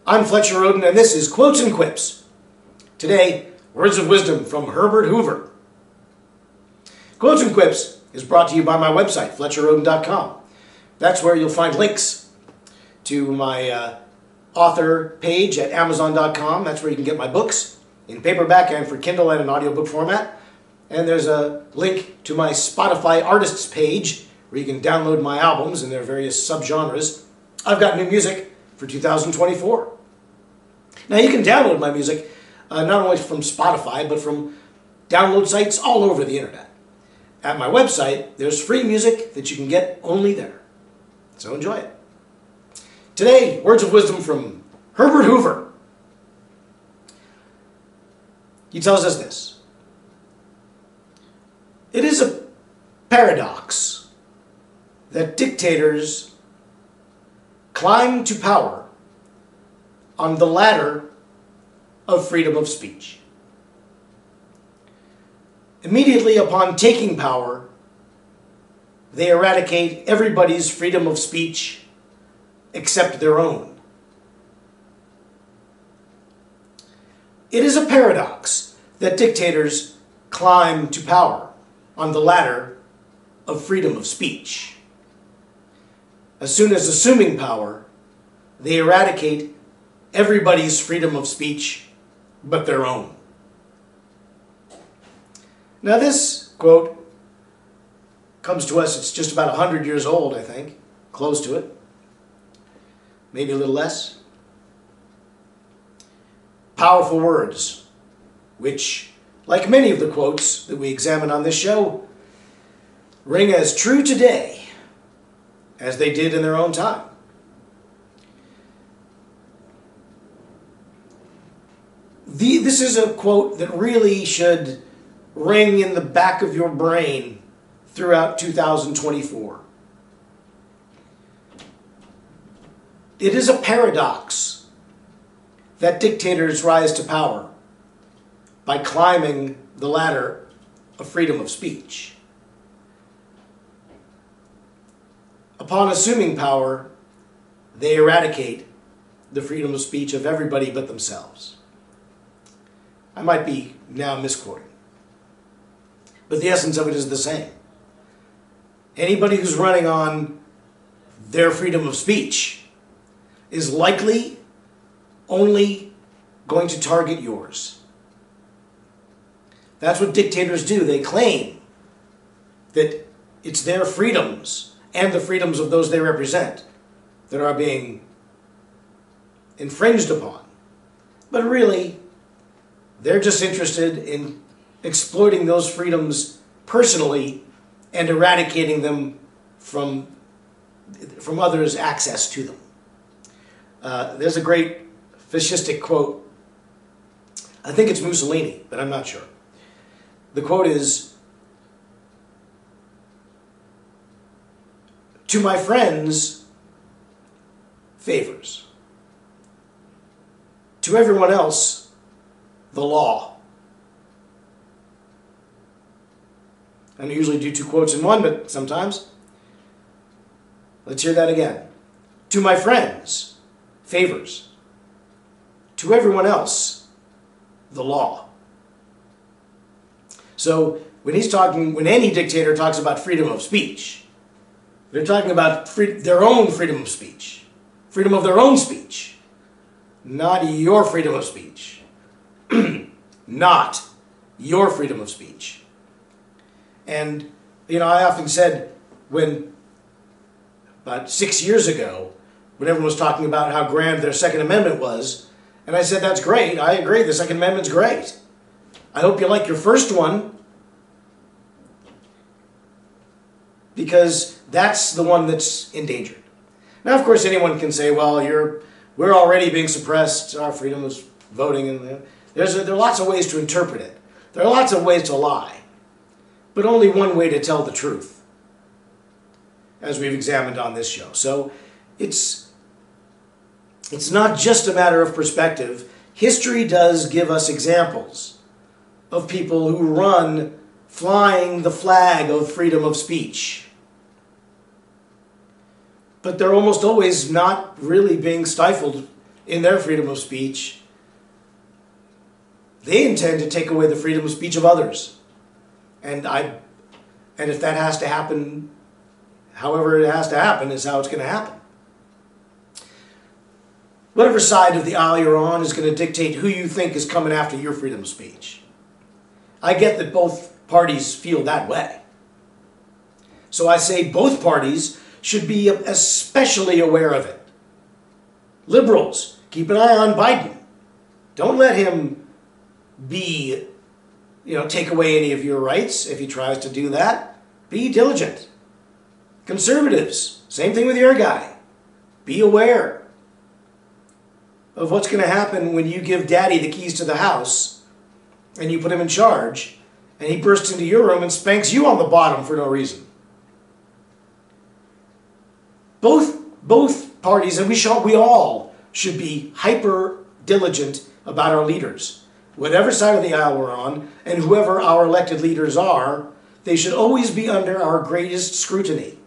I'm Fletcher Rhoden, and this is Quotes and Quips. Today, words of wisdom from Herbert Hoover. Quotes and Quips is brought to you by my website, FletcherRhoden.com. That's where you'll find links to my author page at Amazon.com. That's where you can get my books in paperback and for Kindle and an audiobook format. And there's a link to my Spotify artists page where you can download my albums in their various subgenres. I've got new music for 2024. Now you can download my music not only from Spotify, but from download sites all over the internet. At my website, there's free music that you can get only there. So enjoy it. Today, words of wisdom from Herbert Hoover. He tells us this: it is a paradox that dictators climb to power on the ladder of freedom of speech. Immediately upon taking power, they eradicate everybody's freedom of speech except their own. It is a paradox that dictators climb to power on the ladder of freedom of speech. As soon as assuming power, they eradicate everybody's freedom of speech but their own. Now this quote comes to us, it's just about 100 years old, I think, close to it, maybe a little less. Powerful words, which, like many of the quotes that we examine on this show, ring as true today as they did in their own time. This is a quote that really should ring in the back of your brain throughout 2024. It is a paradox that dictators rise to power by climbing the ladder of freedom of speech. Upon assuming power, they eradicate the freedom of speech of everybody but themselves. I might be now misquoting, but the essence of it is the same. Anybody who's running on their freedom of speech is likely only going to target yours. That's what dictators do. They claim that it's their freedoms and the freedoms of those they represent that are being infringed upon. But really, they're just interested in exploiting those freedoms personally and eradicating them from others' access to them. There's a great fascistic quote. I think it's Mussolini, but I'm not sure. The quote is, "To my friends, favors. To everyone else, the law." I don't usually do two quotes in one, but sometimes. Let's hear that again. To my friends, favors. To everyone else, the law. So when any dictator talks about freedom of speech, they're talking about their own freedom of speech. Freedom of their own speech. Not your freedom of speech. Not your freedom of speech. And, I often said about 6 years ago, when everyone was talking about how grand their Second Amendment was, and I said, that's great, I agree, the Second Amendment's great. I hope you like your first one, because that's the one that's endangered. Now, of course, anyone can say, well, we're already being suppressed, our freedom of voting, and there are lots of ways to interpret it. There are lots of ways to lie, but only one way to tell the truth, as we've examined on this show. So it's not just a matter of perspective. History does give us examples of people who run flying the flag of freedom of speech. But they're almost always not really being stifled in their freedom of speech, they intend to take away the freedom of speech of others. And if that has to happen, however it has to happen, is how it's going to happen. Whatever side of the aisle you're on is going to dictate who you think is coming after your freedom of speech. I get that both parties feel that way. So I say both parties should be especially aware of it. Liberals, keep an eye on Biden. Don't let him take away any of your rights if he tries to do that. Be diligent. Conservatives, same thing with your guy. Be aware of what's going to happen when you give daddy the keys to the house and you put him in charge and he bursts into your room and spanks you on the bottom for no reason. Both parties, and we all should be hyper diligent about our leaders. Whatever side of the aisle we're on, and whoever our elected leaders are, they should always be under our greatest scrutiny.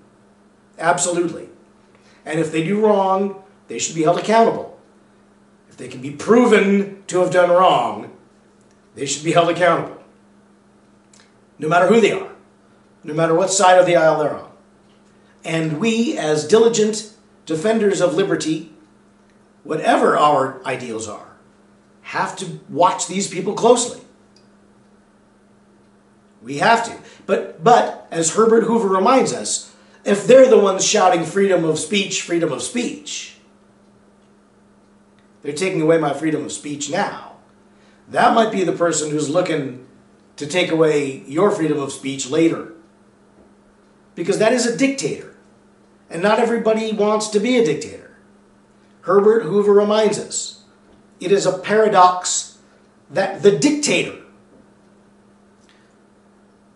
Absolutely. And if they do wrong, they should be held accountable. If they can be proven to have done wrong, they should be held accountable. No matter who they are, no matter what side of the aisle they're on. And we, as diligent defenders of liberty, whatever our ideals are, have to watch these people closely. We have to. But as Herbert Hoover reminds us, if they're the ones shouting freedom of speech, they're taking away my freedom of speech now. That might be the person who's looking to take away your freedom of speech later. Because that is a dictator. And not everybody wants to be a dictator. Herbert Hoover reminds us, it is a paradox that the dictator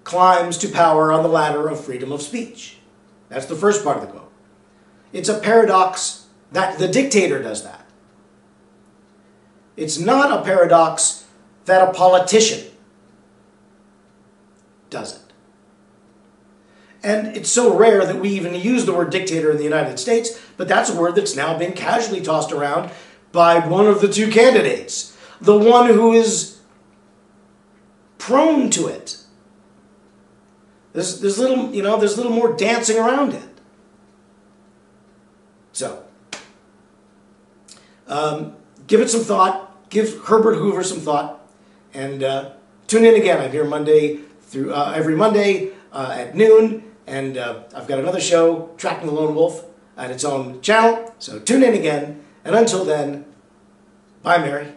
climbs to power on the ladder of freedom of speech. That's the first part of the quote. It's a paradox that the dictator does that. It's not a paradox that a politician does it. And it's so rare that we even use the word dictator in the United States, but that's a word that's now been casually tossed around by one of the two candidates. The one who is prone to it. There's little more dancing around it. So, give it some thought. Give Herbert Hoover some thought. And tune in again. I'm here every Monday at noon. And I've got another show, Tracking the Lone Wolf, at its own channel. So tune in again. And until then, bye, Mary.